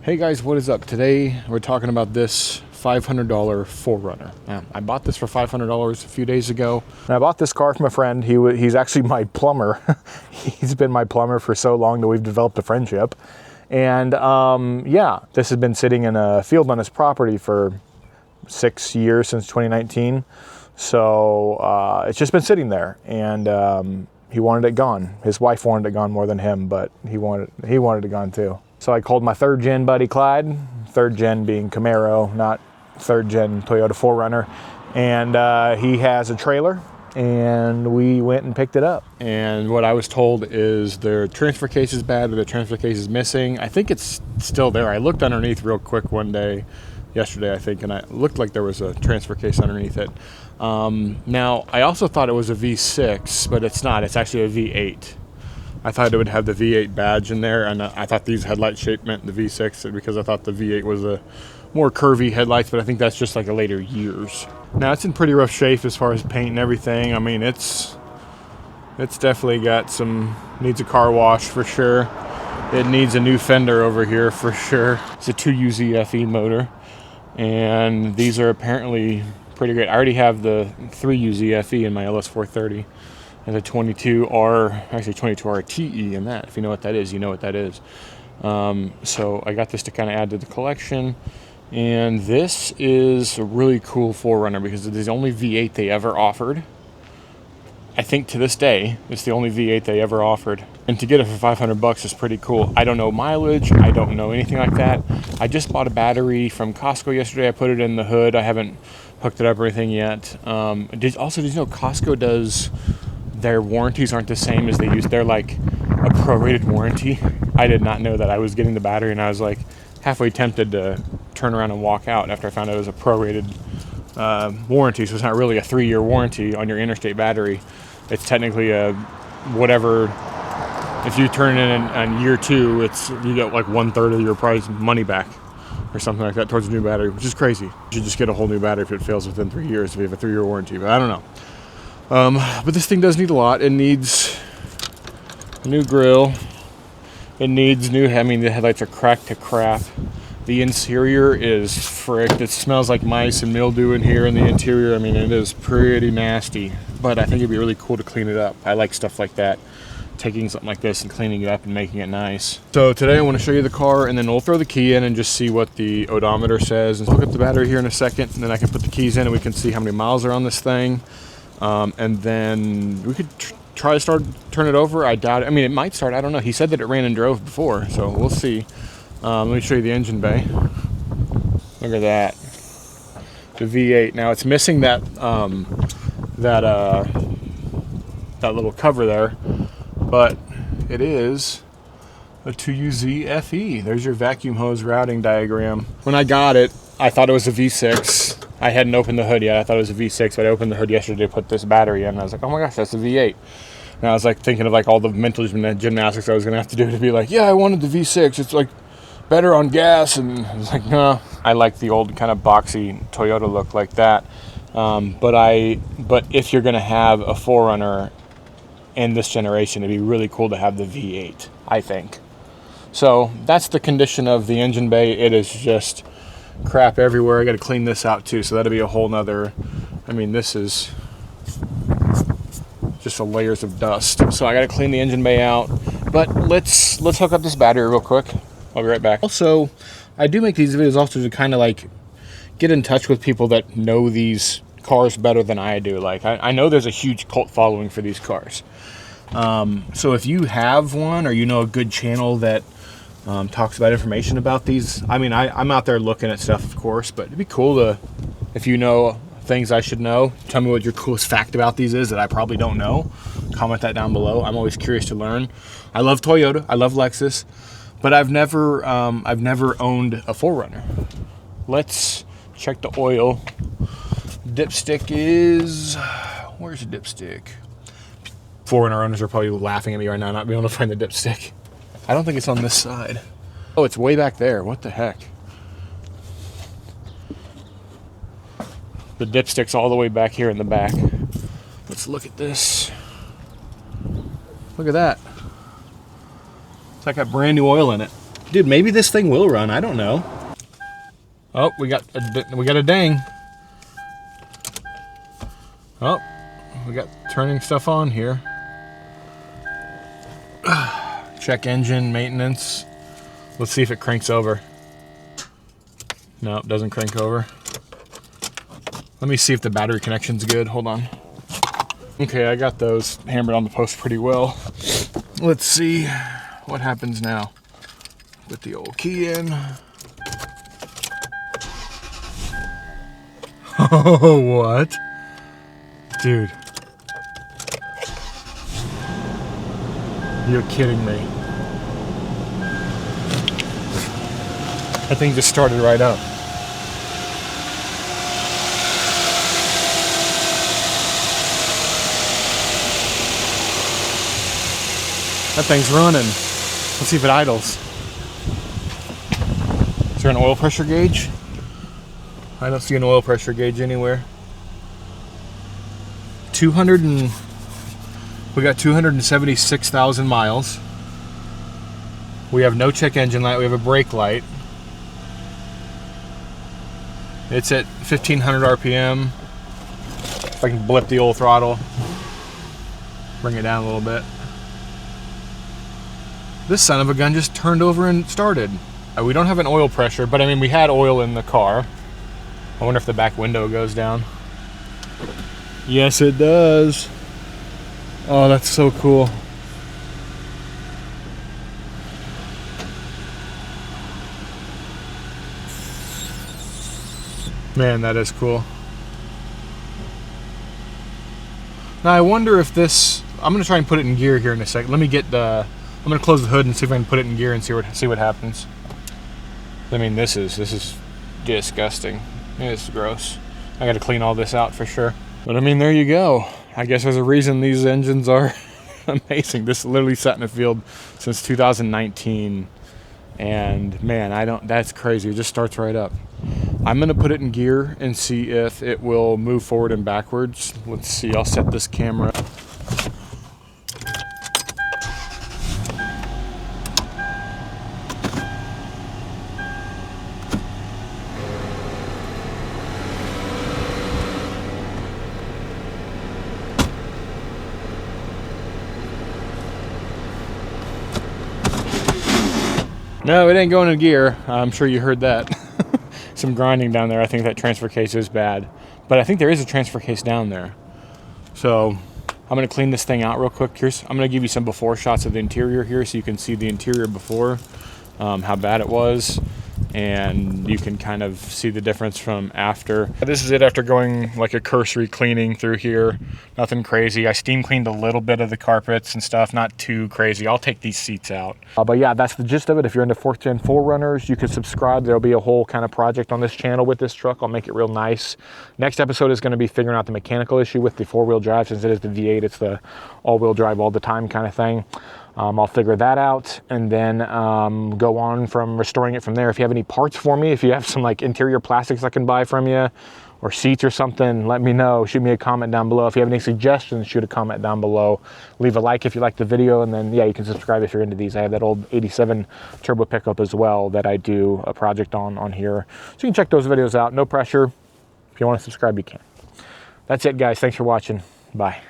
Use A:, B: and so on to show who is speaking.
A: Hey guys, what is up? Today we're talking about this $500 4Runner. Now, I bought this for $500 a few days ago. And I bought this car from a friend. He's actually my plumber. He's been my plumber for so long that we've developed a friendship. And yeah, this has been sitting in a field on his property for 6 years, since 2019. So it's just been sitting there, and he wanted it gone. His wife wanted it gone more than him, but he wanted it gone too. So I called my third gen buddy Clyde, third gen being Camaro, not third gen Toyota 4Runner. And he has a trailer, and we went and picked it up. And what I was told is their transfer case is bad, or the transfer case is missing. I think it's still there. I looked underneath real quick one day, yesterday I think, and it looked like there was a transfer case underneath it. Now, I also thought it was a V6, but it's not. It's actually a V8. I thought it would have the V8 badge in there, and I thought these headlight shape meant the V6 because I thought the V8 was a more curvy headlights, but I think that's just like a later years. Now, it's in pretty rough shape as far as paint and everything. I mean, it's definitely got needs a car wash for sure. It needs a new fender over here for sure. It's a 2UZ FE motor, and these are apparently pretty great. I already have the 3UZ FE in my LS430. And the 22R TE in that. If you know what that is, you know what that is. So I got this to kind of add to the collection. And this is a really cool 4Runner because it is the only V8 they ever offered. I think to this day, it's the only V8 they ever offered. And to get it for $500 is pretty cool. I don't know mileage. I don't know anything like that. I just bought a battery from Costco yesterday. I put it in the hood. I haven't hooked it up or anything yet. Did you know Costco does... Their warranties aren't the same as they use. They're like a prorated warranty. I did not know that. I was getting the battery, and I was like halfway tempted to turn around and walk out after I found out it was a prorated warranty. So it's not really a 3-year warranty on your interstate battery. It's technically a whatever. If you turn it in on year 2, you get like 1/3 of your price money back or something like that towards a new battery, which is crazy. You should just get a whole new battery if it fails within 3 years if you have a 3-year warranty. But I don't know. But this thing does need a lot. It needs a new grill. It needs the headlights are cracked to crap. The interior is fricked. It smells like mice and mildew in here in the interior. I mean, it is pretty nasty, but I think it'd be really cool to clean it up. I like stuff like that. Taking something like this and cleaning it up and making it nice. So today I want to show you the car, and then we'll throw the key in and just see what the odometer says. And hook up the battery here in a second, and then I can put the keys in and we can see how many miles are on this thing. And then we could try to turn it over. I doubt it. I mean, it might start. I don't know. He said that it ran and drove before, so we'll see. Let me show you the engine bay. Look at that. The V8. Now it's missing that little cover there, but it is a 2UZ FE. There's your vacuum hose routing diagram. When I got it, I thought it was a V6. I hadn't opened the hood yet. I thought it was a V6, but I opened the hood yesterday to put this battery in. And I was like, oh my gosh, that's a V8. And I was like thinking of like all the mental gymnastics I was going to have to do to be like, yeah, I wanted the V6. It's like better on gas. And I was like, no. I like the old kind of boxy Toyota look like that. But if you're going to have a 4Runner in this generation, it'd be really cool to have the V8, I think. So that's the condition of the engine bay. It is just crap everywhere. I got to clean this out too, so that'll be a whole nother. I mean, this is just the layers of dust. So I got to clean the engine bay out. But let's hook up this battery real quick. I'll be right back. Also, I do make these videos also to kind of like get in touch with people that know these cars better than I do. Like I know there's a huge cult following for these cars. So if you have one, or you know a good channel that talks about information about these. I mean, I'm out there looking at stuff, of course, but it'd be cool to, if you know things I should know, tell me what your coolest fact about these is that I probably don't know. Comment that down below. I'm always curious to learn. I love Toyota. I love Lexus, but I've never owned a 4Runner. Let's check the oil. Dipstick is, where's the dipstick? 4Runner owners are probably laughing at me right now, not being able to find the dipstick. I don't think it's on this side. Oh, it's way back there. What the heck? The dipstick's all the way back here in the back. Let's look at this. Look at that. It's like got brand new oil in it. Dude, maybe this thing will run. I don't know. Oh, we got a ding. Oh, we got turning stuff on here. Check engine maintenance. Let's see if it cranks over. No, it doesn't crank over. Let me see if the battery connection's good. Hold on. Okay, I got those hammered on the post pretty well. Let's see what happens now. Put the old key in. Oh, what? Dude. You're kidding me. That thing just started right up. That thing's running. Let's see if it idles. Is there an oil pressure gauge? I don't see an oil pressure gauge anywhere. We got 276,000 miles. We have no check engine light. We have a brake light. It's at 1500 RPM. If I can blip the old throttle, bring it down a little bit. This son of a gun just turned over and started. We don't have an oil pressure, but I mean, we had oil in the car. I wonder if the back window goes down. Yes, it does. Oh, that's so cool. Man, that is cool. Now I wonder if this, I'm gonna try and put it in gear here in a second. Let me get the, I'm gonna close the hood and see if I can put it in gear and see what happens. I mean, this is disgusting. It's gross. I gotta clean all this out for sure. But I mean, there you go. I guess there's a reason these engines are amazing. This literally sat in the field since 2019. And man, that's crazy. It just starts right up. I'm gonna put it in gear and see if it will move forward and backwards. Let's see, I'll set this camera. No, it ain't going in gear. I'm sure you heard that. Some grinding down there. I think that transfer case is bad. But I think there is a transfer case down there. So I'm going to clean this thing out real quick. I'm going to give you some before shots of the interior here so you can see the interior before, how bad it was. And you can kind of see the difference from after. This is it after going like a cursory cleaning through here. Nothing crazy. I steam cleaned a little bit of the carpets and stuff, not too crazy. I'll take these seats out. But yeah, that's the gist of it. If you're into 4th Gen 4Runners, you can subscribe. There'll be a whole kind of project on this channel with this truck. I'll make it real nice. Next episode is going to be figuring out the mechanical issue with the 4-wheel drive. Since it is the V8, it's the all-wheel drive all the time kind of thing. I'll figure that out and then go on from restoring it from there. If you have any parts for me, if you have some like interior plastics I can buy from you or seats or something, let me know. Shoot me a comment down below. If you have any suggestions, shoot a comment down below. Leave a like if you like the video, and then yeah, you can subscribe if you're into these. I have that old 87 turbo pickup as well that I do a project on here. So you can check those videos out. No pressure. If you want to subscribe, you can. That's it, guys. Thanks for watching. Bye.